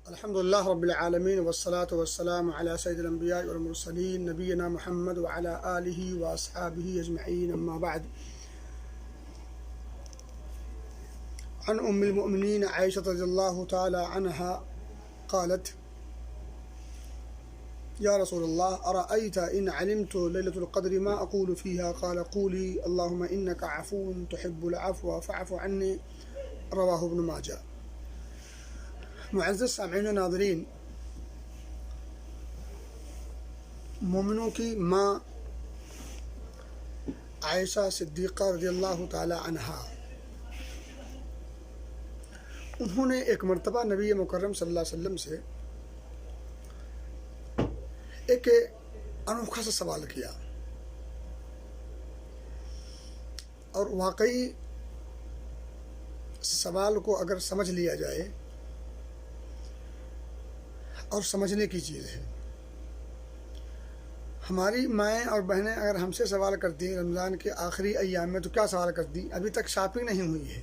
الحمد لله رب العالمين والصلاة والسلام على سيد الأنبياء والمرسلين نبينا محمد وعلى آله وأصحابه أجمعين أما بعد. عن أم المؤمنين عائشة رضي الله تعالى عنها قالت: يا رسول الله أرأيت إن علمت ليلة القدر ما أقول فيها؟ قال: قولي اللهم إنك عفو تحب العفو فاعف عني. رواه ابن ماجه. معزز سامعین و ناظرین، مومنوں کی ماں عائشہ صدیقہ رضی اللہ تعالی عنہا، انہوں نے ایک مرتبہ نبی مکرم صلی اللہ علیہ وسلم سے ایک انوکھا سا سوال کیا، اور واقعی سوال کو اگر سمجھ لیا جائے اور سمجھنے کی چیز ہے. ہماری مائیں اور بہنیں اگر ہم سے سوال کرتی ہیں رمضان کے آخری ایام میں، تو کیا سوال کرتی؟ ابھی تک شاپنگ نہیں ہوئی ہے،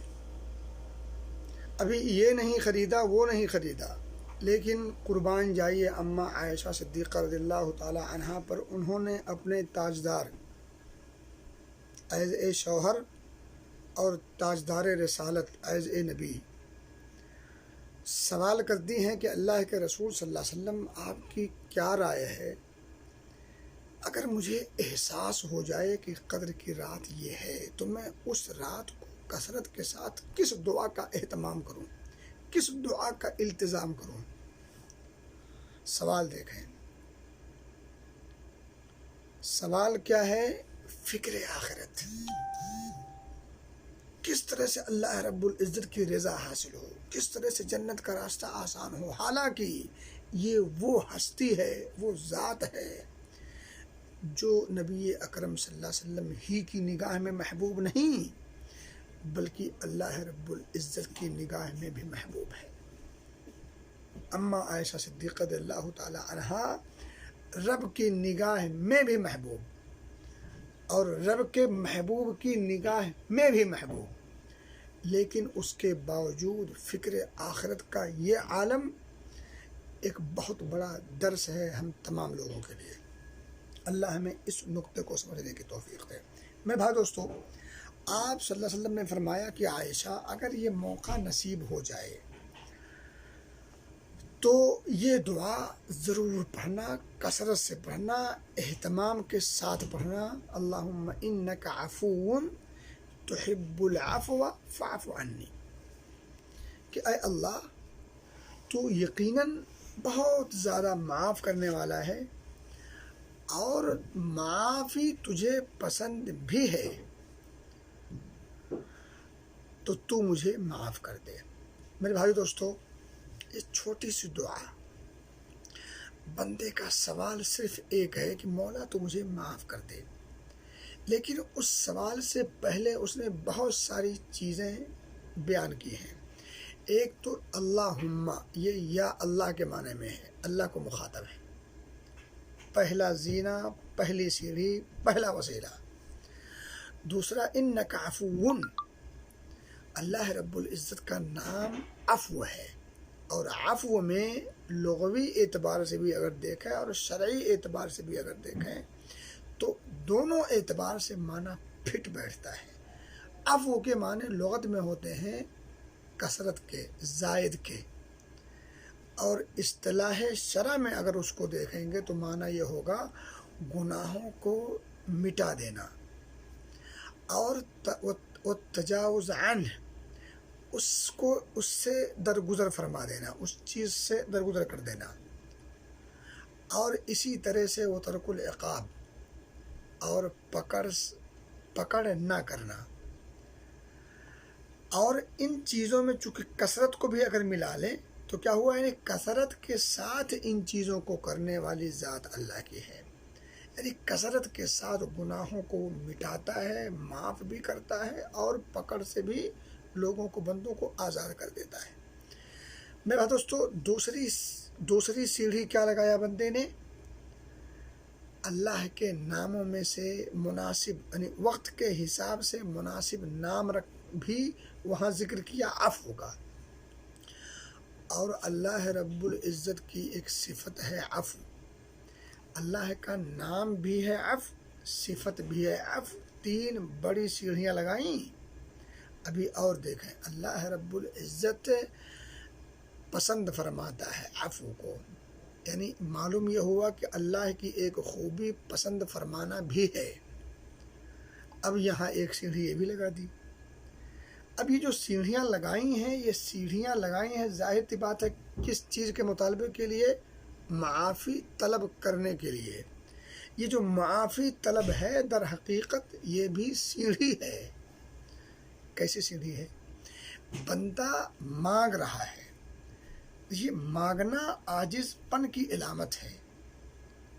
ابھی یہ نہیں خریدا وہ نہیں خریدا. لیکن قربان جائیے اماں عائشہ صدیقہ رضی اللہ تعالی عنہا پر، انہوں نے اپنے تاجدار ایز اے شوہر اور تاجدار رسالت ایز اے نبی سوال کرتی ہیں کہ اللہ کے رسول صلی اللہ علیہ وسلم، آپ کی کیا رائے ہے اگر مجھے احساس ہو جائے کہ قدر کی رات یہ ہے، تو میں اس رات کو کثرت کے ساتھ کس دعا کا اہتمام کروں، کس دعا کا التزام کروں؟ سوال دیکھیں، سوال کیا ہے؟ فکر آخرت، کس طرح سے اللہ رب العزت کی رضا حاصل ہو، کس طرح سے جنت کا راستہ آسان ہو. حالانکہ یہ وہ ہستی ہے، وہ ذات ہے جو نبی اکرم صلی اللہ علیہ وسلم ہی کی نگاہ میں محبوب نہیں، بلکہ اللہ رب العزت کی نگاہ میں بھی محبوب ہے. اماں عائشہ صدیقہ رضی اللہ تعالی عنہا رب کی نگاہ میں بھی محبوب، اور رب کے محبوب کی نگاہ میں بھی محبوب، لیکن اس کے باوجود فکر آخرت کا یہ عالم ایک بہت بڑا درس ہے ہم تمام لوگوں کے لیے. اللہ ہمیں اس نقطے کو سمجھنے کی توفیق دے. میں بھائی دوستو، آپ صلی اللہ علیہ وسلم نے فرمایا کہ عائشہ، اگر یہ موقع نصیب ہو جائے تو یہ دعا ضرور پڑھنا، کثرت سے پڑھنا، اہتمام کے ساتھ پڑھنا: اللہم انک عفو تحب العفو فاعف عنی. کہ اے اللہ، تو یقیناً بہت زیادہ معاف کرنے والا ہے اور معافی تجھے پسند بھی ہے، تو تو مجھے معاف کر دے. میرے بھائی دوستو، یہ چھوٹی سی دعا، بندے کا سوال صرف ایک ہے کہ مولا تو مجھے معاف کر دے، لیکن اس سوال سے پہلے اس نے بہت ساری چیزیں بیان کی ہیں. ایک تو اللہم، یہ یا اللہ کے معنی میں ہے، اللہ کو مخاطب ہے، پہلا زینہ، پہلی سیڑھی، پہلا وسیلہ. دوسرا انک عفو، اللہ رب العزت کا نام عفو ہے، اور عفو میں لغوی اعتبار سے بھی اگر دیکھیں اور شرعی اعتبار سے بھی اگر دیکھیں تو دونوں اعتبار سے معنی پھٹ بیٹھتا ہے. عفو کے معنی لغت میں ہوتے ہیں کثرت کے، زائد کے، اور اصطلاح شرع میں اگر اس کو دیکھیں گے تو معنی یہ ہوگا گناہوں کو مٹا دینا، اور تجاوز عنہ، اس سے درگزر فرما دینا، اس چیز سے درگزر کر دینا. اور اسی طرح سے وہ ترک العقاب، اور پکڑ نہ کرنا. اور ان چیزوں میں چونکہ کثرت کو بھی اگر ملا لیں تو کیا ہوا؟ یعنی کثرت کے ساتھ ان چیزوں کو کرنے والی ذات اللہ کی ہے، یعنی کثرت کے ساتھ گناہوں کو مٹاتا ہے، معاف بھی کرتا ہے، اور پکڑ سے بھی لوگوں کو، بندوں کو آزاد کر دیتا ہے. میرا دوستو، دوسری سیڑھی کیا لگایا بندے نے؟ اللہ کے ناموں میں سے مناسب، یعنی وقت کے حساب سے مناسب نام بھی وہاں ذکر کیا، عفو کا. اور اللہ رب العزت کی ایک صفت ہے عفو، اللہ کا نام بھی ہے عفو، صفت بھی ہے عفو، 3 بڑی سیڑھیاں لگائیں۔ ابھی اور دیکھیں، اللہ رب العزت پسند فرماتا ہے عفو کو، یعنی معلوم یہ ہوا کہ اللہ کی ایک خوبی پسند فرمانا بھی ہے۔ اب یہاں ایک سیڑھی یہ بھی لگا دی۔ اب یہ جو سیڑھیاں لگائی ہیں، یہ سیڑھیاں لگائی ہیں ظاہر سی بات ہے کس چیز کے مطالبے کے لیے؟ معافی طلب کرنے کے لیے۔ یہ جو معافی طلب ہے در حقیقت یہ بھی سیڑھی ہے۔ کیسی سیڑھی ہے؟ بندہ مانگ رہا ہے، یہ مانگنا عاجز پن کی علامت ہے،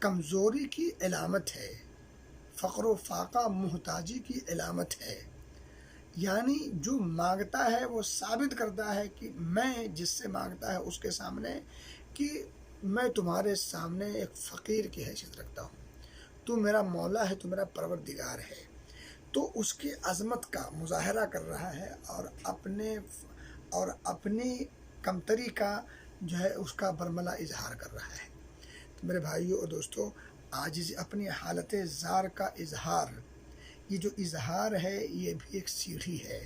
کمزوری کی علامت ہے، فقر و فاقہ محتاجی کی علامت ہے۔ یعنی جو مانگتا ہے وہ ثابت کرتا ہے کہ میں جس سے مانگتا ہے اس کے سامنے کہ میں تمہارے سامنے ایک فقیر کی حیثیت رکھتا ہوں، تو میرا مولا ہے، تو میرا پروردگار ہے، تو اس کی عظمت کا مظاہرہ کر رہا ہے اور اپنی کمتری کا جو ہے اس کا برملا اظہار کر رہا ہے۔ تو میرے بھائیوں اور دوستوں، عاجزی، اپنی حالت زار کا اظہار، یہ جو اظہار ہے یہ بھی ایک سیڑھی ہے،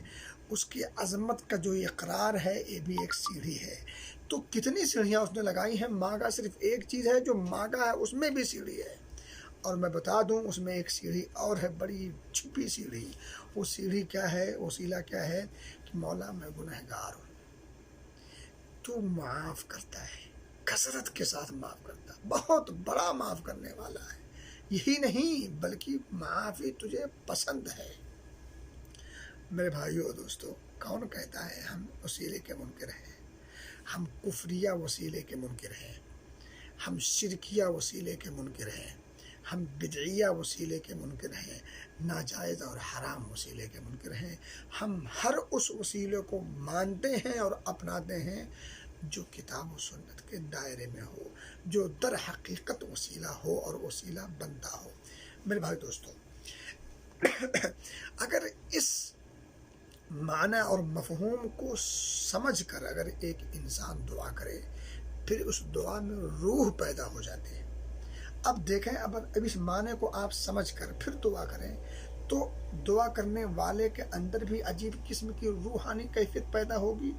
اس کی عظمت کا جو اقرار ہے یہ بھی ایک سیڑھی ہے۔ تو کتنی سیڑھیاں اس نے لگائی ہیں؟ مانگا صرف ایک چیز ہے، جو مانگا ہے اس میں بھی سیڑھی ہے۔ اور میں بتا دوں اس میں ایک سیڑھی اور ہے، بڑی چھپی سیڑھی۔ وہ سیڑھی کیا ہے؟ وسیلہ کیا ہے؟ کہ مولا میں گنہگار ہوں، تو معاف کرتا ہے، کثرت کے ساتھ معاف کرتا ہے، بہت بڑا معاف کرنے والا ہے۔ یہی نہیں بلکہ معافی تجھے پسند ہے۔ میرے بھائیوں اور دوستوں، کون کہتا ہے ہم وسیلے کے منکر ہیں؟ ہم کفریہ وسیلے کے منکر ہیں، ہم شرکیہ وسیلے کے منکر ہیں، ہم بدعیہ وسیلے کے منکر ہیں، ناجائز اور حرام وسیلے کے منکر ہیں۔ ہم ہر اس وسیلے کو مانتے ہیں اور اپناتے ہیں جو کتاب و سنت کے دائرے میں ہو، جو در حقیقت وسیلہ ہو اور وسیلہ بنتا ہو۔ میرے بھائی دوستوں، اگر اس معنی اور مفہوم کو سمجھ کر اگر ایک انسان دعا کرے، پھر اس دعا میں روح پیدا ہو جاتی ہے۔ اب دیکھیں، اب اس معنی کو آپ سمجھ کر پھر دعا کریں تو دعا کرنے والے کے اندر بھی عجیب قسم کی روحانی کیفیت پیدا ہوگی،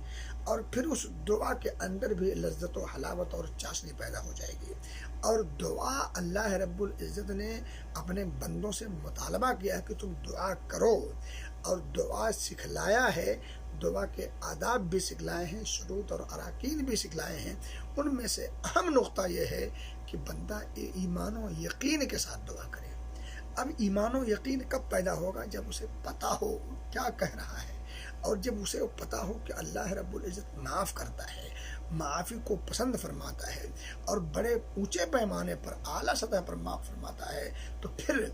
اور پھر اس دعا کے اندر بھی لذت و حلاوت اور چاشنی پیدا ہو جائے گی۔ اور دعا اللہ رب العزت نے اپنے بندوں سے مطالبہ کیا ہے کہ تم دعا کرو، اور دعا سکھلایا ہے، دعا کے آداب بھی سکھلائے ہیں، شروط اور اراکین بھی سکھلائے ہیں۔ ان میں سے اہم نقطہ یہ ہے کہ بندہ ایمان و یقین کے ساتھ دعا کرے۔ اب ایمان و یقین کب پیدا ہوگا؟ جب اسے پتہ ہو کیا کہہ رہا ہے، اور جب اسے پتہ ہو کہ اللہ رب العزت معاف کرتا ہے، معافی کو پسند فرماتا ہے، اور بڑے اونچے پیمانے پر اعلیٰ سطح پر معاف فرماتا ہے، تو پھر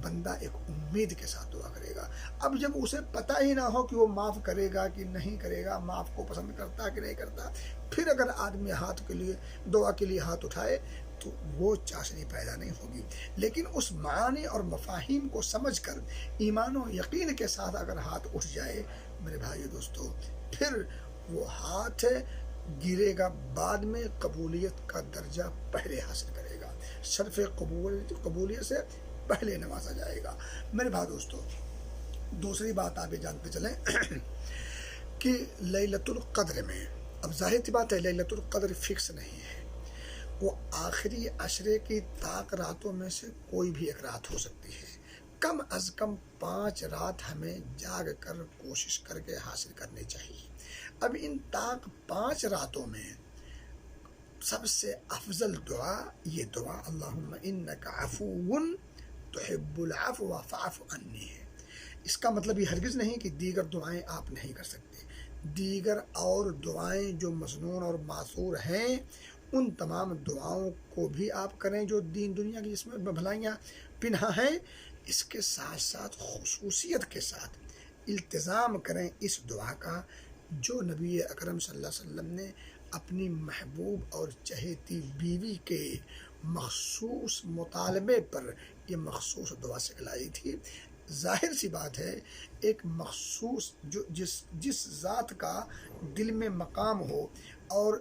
بندہ ایک امید کے ساتھ دعا کرے گا۔ اب جب اسے پتہ ہی نہ ہو کہ وہ معاف کرے گا کہ نہیں کرے گا، معاف کو پسند کرتا کہ نہیں کرتا، پھر اگر آدمی ہاتھ کے لیے دعا کے لیے ہاتھ اٹھائے تو وہ چاشنی پیدا نہیں ہوگی۔ لیکن اس معنی اور مفاہیم کو سمجھ کر ایمان و یقین کے ساتھ اگر ہاتھ اٹھ جائے، میرے بھائی دوستو، پھر وہ ہاتھ گرے گا بعد میں، قبولیت کا درجہ پہلے حاصل کرے گا، شرف قبولیت سے پہلے نوازا جائے گا۔ میرے بھائی دوستو، دوسری بات آپ یہ جانتے چلیں کہ لیلۃ القدر میں، اب ظاہر سی بات ہے لیلۃ القدر فکس نہیں ہے، وہ آخری عشرے کی طاق راتوں میں سے کوئی بھی ایک رات ہو سکتی ہے۔ کم از کم 5 رات ہمیں جاگ کر کوشش کر کے حاصل کرنی چاہیے۔ اب ان طاق 5 راتوں میں سب سے افضل دعا یہ دعا اللہم انک عفو تحب العفو فاعف عنی ہے۔ اس کا مطلب یہ ہرگز نہیں کہ دیگر دعائیں آپ نہیں کر سکتے۔ دیگر اور دعائیں جو مسنون اور معثور ہیں، ان تمام دعاؤں کو بھی آپ کریں جو دین دنیا کی جس میں بھلائیاں پنہا ہیں۔ اس کے ساتھ ساتھ خصوصیت کے ساتھ التزام کریں اس دعا کا جو نبی اکرم صلی اللہ علیہ وسلم نے اپنی محبوب اور چہیتی بیوی کے مخصوص مطالبے پر یہ مخصوص دعا سکھلائی تھی۔ ظاہر سی بات ہے، ایک مخصوص جس ذات کا دل میں مقام ہو، اور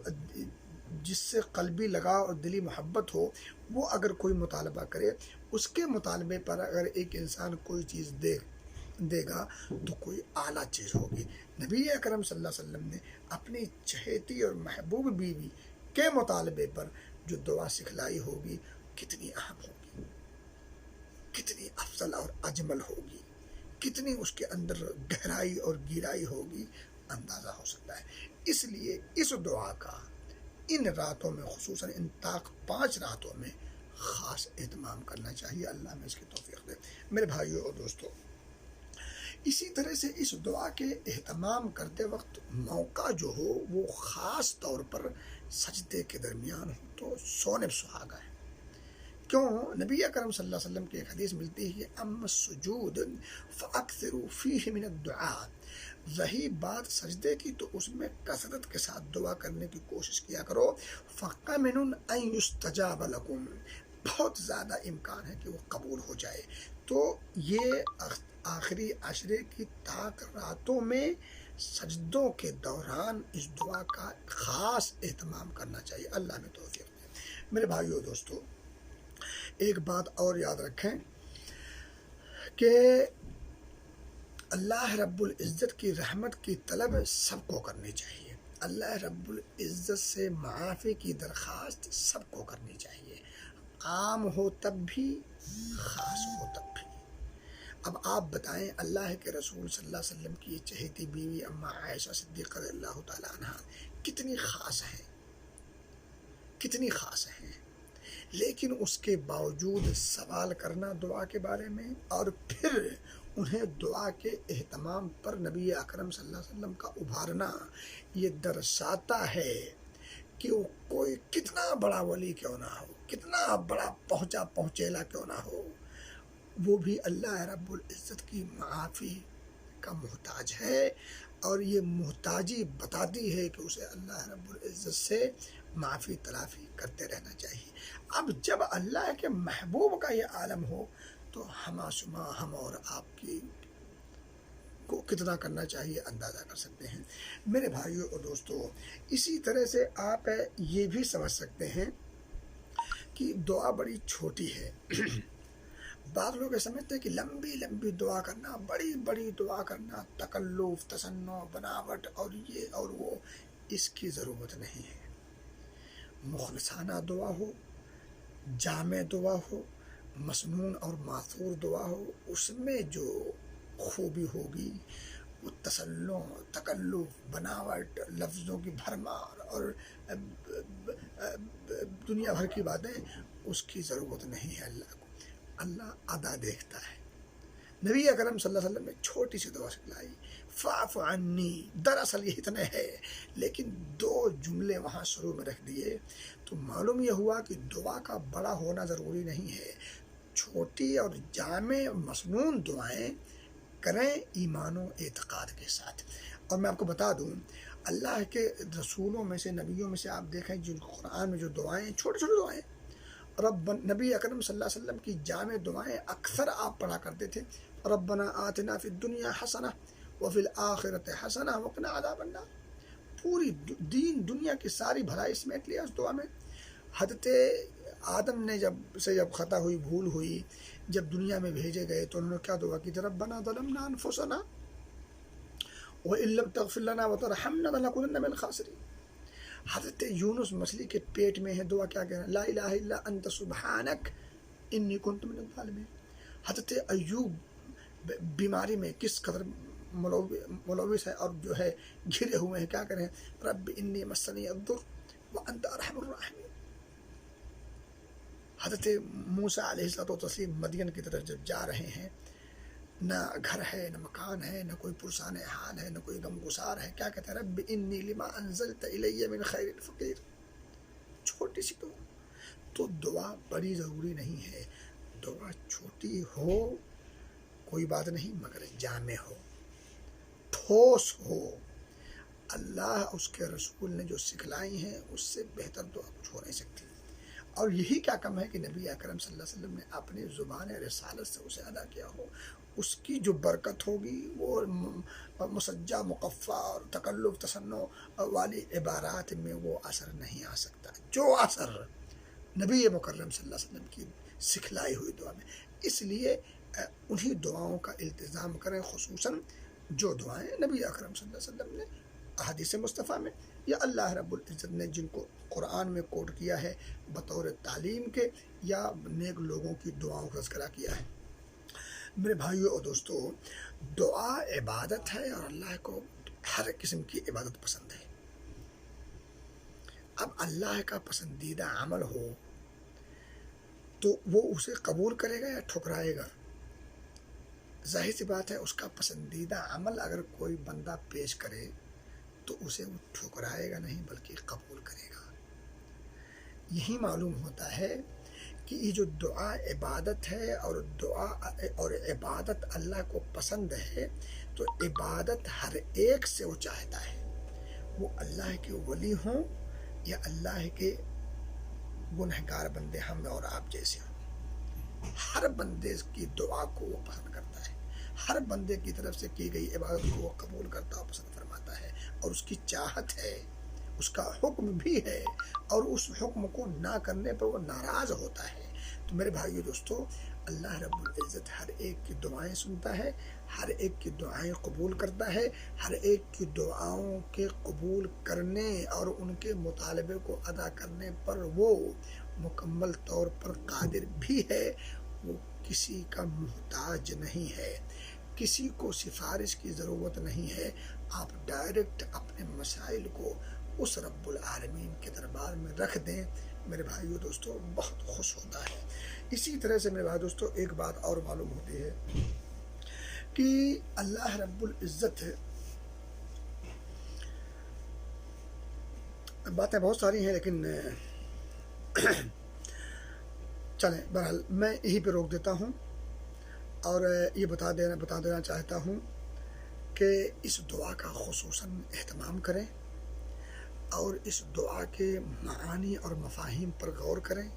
جس سے قلبی لگاؤ اور دلی محبت ہو، وہ اگر کوئی مطالبہ کرے، اس کے مطالبے پر اگر ایک انسان کوئی چیز دے گا تو کوئی اعلیٰ چیز ہوگی۔ نبی اکرم صلی اللہ علیہ وسلم نے اپنی چہیتی اور محبوب بیوی کے مطالبے پر جو دعا سکھلائی ہوگی کتنی اہم ہوگی، کتنی افضل اور اجمل ہوگی، کتنی اس کے اندر گہرائی اور گہرائی ہوگی، اندازہ ہو سکتا ہے۔ اس لیے اس دعا کا ان راتوں میں، خصوصاً ان طاق 5 راتوں میں خاص اہتمام کرنا چاہیے۔ اللہ ہمیں اس کی توفیق دے۔ میرے بھائیوں اور دوستوں، اسی طرح سے اس دعا کے اہتمام کرتے وقت موقع جو ہو وہ خاص طور پر سجدے کے درمیان ہو تو سونے سہاگا ہے۔ کیوں؟ نبی اکرم صلی اللہ علیہ وسلم کی ایک حدیث ملتی ہے کہ اما السجود فاکثروا فیہ من الدعاء، رہی بات سجدے کی تو اس میں کثرت کے ساتھ دعا کرنے کی کوشش کیا کرو، فقمن ان یستجاب لکم، بہت زیادہ امکان ہے کہ وہ قبول ہو جائے۔ تو یہ آخری عشرے کی طاق راتوں میں سجدوں کے دوران اس دعا کا خاص اہتمام کرنا چاہیے۔ اللہ میں توفیق دے۔ میرے بھائیو دوستو، ایک بات اور یاد رکھیں کہ اللہ رب العزت کی رحمت کی طلب سب کو کرنی چاہیے، اللہ رب العزت سے معافی کی درخواست سب کو کرنی چاہیے، عام ہو تب بھی، خاص ہو تب بھی۔ اب آپ بتائیں، اللہ کے رسول صلی اللہ علیہ وسلم کی چہیتی بیوی اما عائشہ صدیقہ رضی اللہ تعالیٰ عنہ کتنی خاص ہیں، کتنی خاص ہیں، لیکن اس کے باوجود سوال کرنا دعا کے بارے میں اور پھر انہیں دعا کے اہتمام پر نبی اکرم صلی اللہ علیہ وسلم کا ابھارنا، یہ درساتا ہے کہ وہ کوئی کتنا بڑا ولی کیوں نہ ہو، کتنا بڑا پہنچیلا کیوں نہ ہو، وہ بھی اللہ رب العزت کی معافی کا محتاج ہے، اور یہ محتاجی بتاتی ہے کہ اسے اللہ رب العزت سے معافی تلافی کرتے رہنا چاہیے۔ اب جب اللہ کے محبوب کا یہ عالم ہو تو ہم اور آپ کی کو کتنا کرنا چاہیے اندازہ کر سکتے ہیں۔ میرے بھائیوں اور دوستوں، اسی طرح سے آپ یہ بھی سمجھ سکتے ہیں کہ دعا بڑی چھوٹی ہے۔ بعض لوگ سمجھتے ہیں کہ لمبی لمبی دعا کرنا، بڑی بڑی دعا کرنا، تکلف، تصنع، بناوٹ اور یہ اور وہ، اس کی ضرورت نہیں ہے۔ مخلصانہ دعا ہو، جامع دعا ہو، مسنون اور ماثور دعا ہو، اس میں جو خوبی ہوگی وہ تصنع، تکلف، بناوٹ، لفظوں کی بھرمار اور دنیا بھر کی باتیں، اس کی ضرورت نہیں ہے اللہ کو۔ اللہ ادا دیکھتا ہے۔ نبی اکرم صلی اللہ علیہ وسلم نے چھوٹی سی دعا سکھلائی، فاعف عنی، دراصل یہ اتنے ہے، لیکن 2 جملے وہاں شروع میں رکھ دیے تو معلوم یہ ہوا کہ دعا کا بڑا ہونا ضروری نہیں ہے، چھوٹی اور جامع مسنون دعائیں کریں ایمان و اعتقاد کے ساتھ۔ اور میں آپ کو بتا دوں، اللہ کے رسولوں میں سے، نبیوں میں سے آپ دیکھیں جو قرآن میں جو دعائیں، چھوٹی چھوٹی دعائیں، نبی اکرم صلی اللہ علیہ وسلم کی جامع دعائیں اکثر آپ پڑھا کرتے تھے، ربنا آتنا فی الدنیا حسنہ وفی الآخرۃ حسنہ وقنا عذاب النار۔ پوری دنیا کی ساری بھلائی سمیٹ لیا اس دعا میں۔ حضرت آدم نے جب خطا ہوئی، بھول ہوئی، جب دنیا میں بھیجے گئے تو انہوں نے کیا دعا کی تھی؟ ربنا ظلمنا انفسنا وان لم تغفر لنا وترحمنا لنکونن من الخاسرین۔ حضرت یونس مچھلی کے پیٹ میں ہے، دعا کیا کہہ رہا ہے؟ لا الہ الا انت سبحانک انی کنت من الظالمین۔ حضرت ایوب بیماری میں کس قدر ملوث ہے اور جو ہے گھرے ہوئے ہیں، کیا کریں؟ رب انی مسنی الضر وانت ارحم الراحمین۔ حضرت موسیٰ علیہ الصلوۃ والتسلیم مدین کی طرف جب جا رہے ہیں، نہ گھر ہے، نہ مکان ہے، نہ کوئی پرسان حال ہے، نہ کوئی غمگسار ہے، کیا کہتے ہیں؟ رب انی لما انزلت الی من خیر فقیر۔ چھوٹی سی دعا۔ تو دعا بڑی ضروری نہیں ہے، دعا چھوٹی ہو کوئی بات نہیں، مگر جامع ہو، ٹھوس ہو۔ اللہ اس کے رسول نے جو سکھلائی ہیں اس سے بہتر دعا کچھ ہو نہیں سکتی، اور یہی کیا کم ہے کہ نبی اکرم صلی اللہ علیہ وسلم نے اپنی زبان رسالت سے اسے ادا کیا ہو۔ اس کی جو برکت ہوگی وہ مسجع مقفع اور تکلف تصنع والی عبارات میں وہ اثر نہیں آ سکتا، جو اثر نبی مکرم صلی اللہ علیہ وسلم کی سکھلائی ہوئی دعا میں۔ اس لیے انہی دعاؤں کا التزام کریں، خصوصاً جو دعائیں نبی اکرم صلی اللہ علیہ وسلم نے احادیث مصطفیٰ میں یا اللہ رب العزت نے جن کو قرآن میں کوٹ کیا ہے بطور تعلیم کے، یا نیک لوگوں کی دعاؤں کا تذکرہ کیا ہے۔ میرے بھائیوں اور دوستو، دعا عبادت ہے اور اللہ کو ہر قسم کی عبادت پسند ہے۔ اب اللہ کا پسندیدہ عمل ہو تو وہ اسے قبول کرے گا یا ٹھکرائے گا؟ ظاہر سی بات ہے، اس کا پسندیدہ عمل اگر کوئی بندہ پیش کرے تو اسے وہ ٹھکرائے گا نہیں بلکہ قبول کرے گا۔ یہی معلوم ہوتا ہے کہ یہ جو دعا عبادت ہے اور دعا اور عبادت اللہ کو پسند ہے، تو عبادت ہر ایک سے وہ چاہتا ہے، وہ اللہ کے ولی ہوں یا اللہ کے گنہگار بندے ہم اور آپ جیسے ہوں۔ ہر بندے کی دعا کو وہ پسند کرتا ہے، ہر بندے کی طرف سے کی گئی عبادت کو وہ قبول کرتا اور پسند فرماتا ہے، اور اس کی چاہت ہے، اس کا حکم بھی ہے، اور اس حکم کو نہ کرنے پر وہ ناراض ہوتا ہے۔ تو میرے بھائیو دوستو، اللہ رب العزت ہر ایک کی دعائیں سنتا ہے، ہر ایک کی دعائیں قبول کرتا ہے، ہر ایک کی دعاؤں کے قبول کرنے اور ان کے مطالبے کو ادا کرنے پر وہ مکمل طور پر قادر بھی ہے۔ وہ کسی کا محتاج نہیں ہے، کسی کو سفارش کی ضرورت نہیں ہے۔ آپ ڈائریکٹ اپنے مسائل کو اس رب العالمین کے دربار میں رکھ دیں، میرے بھائیو دوستو بہت خوش ہوتا ہے۔ اسی طرح سے میرے بھائی دوستو ایک بات اور معلوم ہوتی ہے کہ اللہ رب العزت، باتیں بہت ساری ہیں لیکن چلیں بہرحال میں یہی پہ روک دیتا ہوں، اور یہ بتا دینا چاہتا ہوں کہ اس دعا کا خصوصاً اہتمام کریں، اور اس دعا کے معانی اور مفاہیم پر غور کریں۔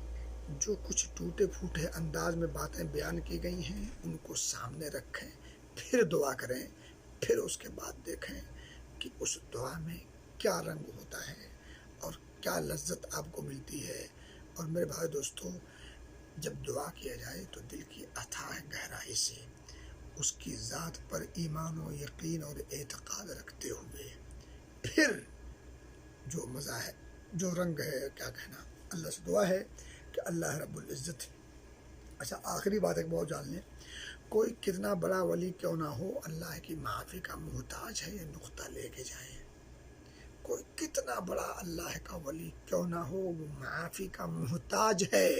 جو کچھ ٹوٹے پھوٹے انداز میں باتیں بیان کی گئی ہیں ان کو سامنے رکھیں، پھر دعا کریں، پھر اس کے بعد دیکھیں کہ اس دعا میں کیا رنگ ہوتا ہے اور کیا لذت آپ کو ملتی ہے۔ اور میرے بھائی دوستو، جب دعا کیا جائے تو دل کی اتھاہ گہرائی سے اس کی ذات پر ایمان و یقین اور اعتقاد رکھتے ہوئے پھر جو مزہ ہے، جو رنگ ہے، کیا کہنا، اللہ سے دعا ہے کہ اللہ رب العزت۔ اچھا، آخری بات ایک بہت جان لیں، کوئی کتنا بڑا ولی کیوں نہ ہو، اللہ کی معافی کا محتاج ہے، یہ نقطہ لے کے جائیں۔ کوئی کتنا بڑا اللہ کا ولی کیوں نہ ہو، وہ معافی کا محتاج ہے۔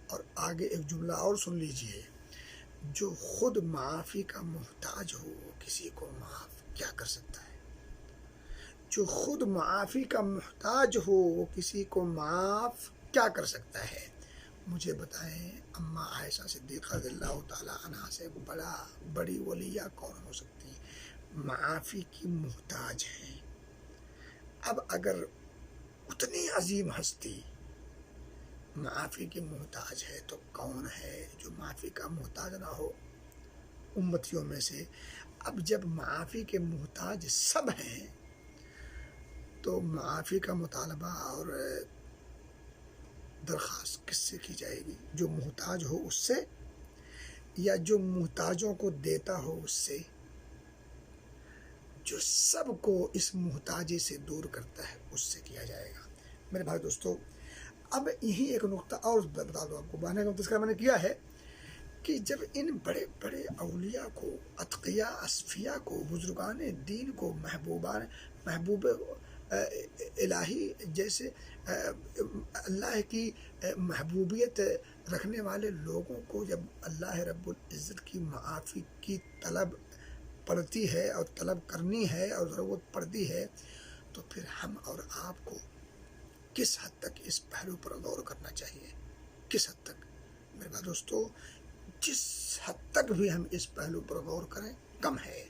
اور آگے ایک جملہ اور سن لیجئے، جو خود معافی کا محتاج ہو وہ کسی کو معاف کیا کر سکتا ہے؟ جو خود معافی کا محتاج ہو وہ کسی کو معاف کیا کر سکتا ہے؟ مجھے بتائیں، اما عائشہ صدیقہ رضی اللہ تعالیٰ عنہا سے بڑی ولیہ کون ہو سکتی؟ معافی کی محتاج ہیں۔ اب اگر اتنی عظیم ہستی معافی کی محتاج ہے تو کون ہے جو معافی کا محتاج نہ ہو امتیوں میں سے؟ اب جب معافی کے محتاج سب ہیں تو معافی کا مطالبہ اور درخواست کس سے کی جائے گی؟ جو محتاج ہو اس سے، یا جو محتاجوں کو دیتا ہو اس سے، جو سب کو اس محتاجی سے دور کرتا ہے اس سے کیا جائے گا۔ میرے بھائی دوستو، اب یہی ایک نقطہ اور بتا دو آپ کو، بہانے کا تذکرہ میں نے کیا ہے کہ جب ان بڑے بڑے اولیاء کو، اتقیاء اصفیاء کو، بزرگان دین کو، محبوب الہی جیسے اللہ کی محبوبیت رکھنے والے لوگوں کو جب اللہ رب العزت کی معافی کی طلب پڑتی ہے اور طلب کرنی ہے اور ضرورت پڑتی ہے، تو پھر ہم اور آپ کو کس حد تک اس پہلو پر غور کرنا چاہیے؟ کس حد تک؟ میرے بھائی دوستو، جس حد تک بھی ہم اس پہلو پر غور کریں کم ہے۔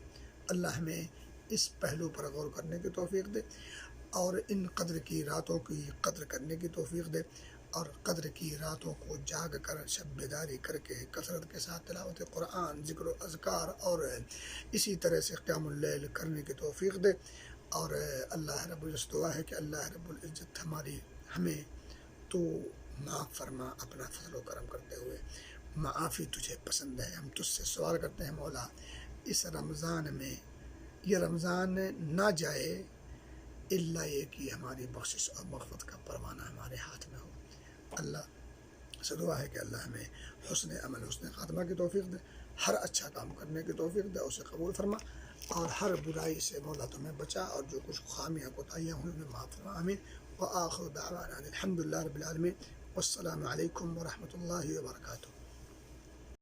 اللہ ہمیں اس پہلو پر غور کرنے کی توفیق دے، اور ان قدر کی راتوں کی قدر کرنے کی توفیق دے، اور قدر کی راتوں کو جاگ کر شب بیداری کر کے کثرت کے ساتھ تلاوت قرآن، ذکر و اذکار اور اسی طرح سے قیام اللیل کرنے کی توفیق دے۔ اور اللہ رب العزت دعا ہے کہ اللہ رب العزت ہمیں تو معاف فرما اپنا فضل و کرم کرتے ہوئے۔ معافی تجھے پسند ہے، ہم تجھ سے سوال کرتے ہیں مولا اس رمضان میں یہ رمضان نہ جائے الا یہ کہ ہماری بخشش اور مغفرت کا پروانہ ہمارے ہاتھ میں ہو۔ اللہ سے دعا ہے کہ اللہ ہمیں حسن عمل، حسن خاتمہ کی توفیق دے، ہر اچھا کام کرنے کی توفیق دے، اسے قبول فرما، اور ہر برائی سے مولا تمہیں بچا، اور جو کچھ خامیاں کوتاہیاں ہوئی انہیں معاف فرما، آمین۔ وآخر دعوانا الحمد للہ رب العالمین، والسلام علیکم ورحمۃ اللہ وبرکاتہ۔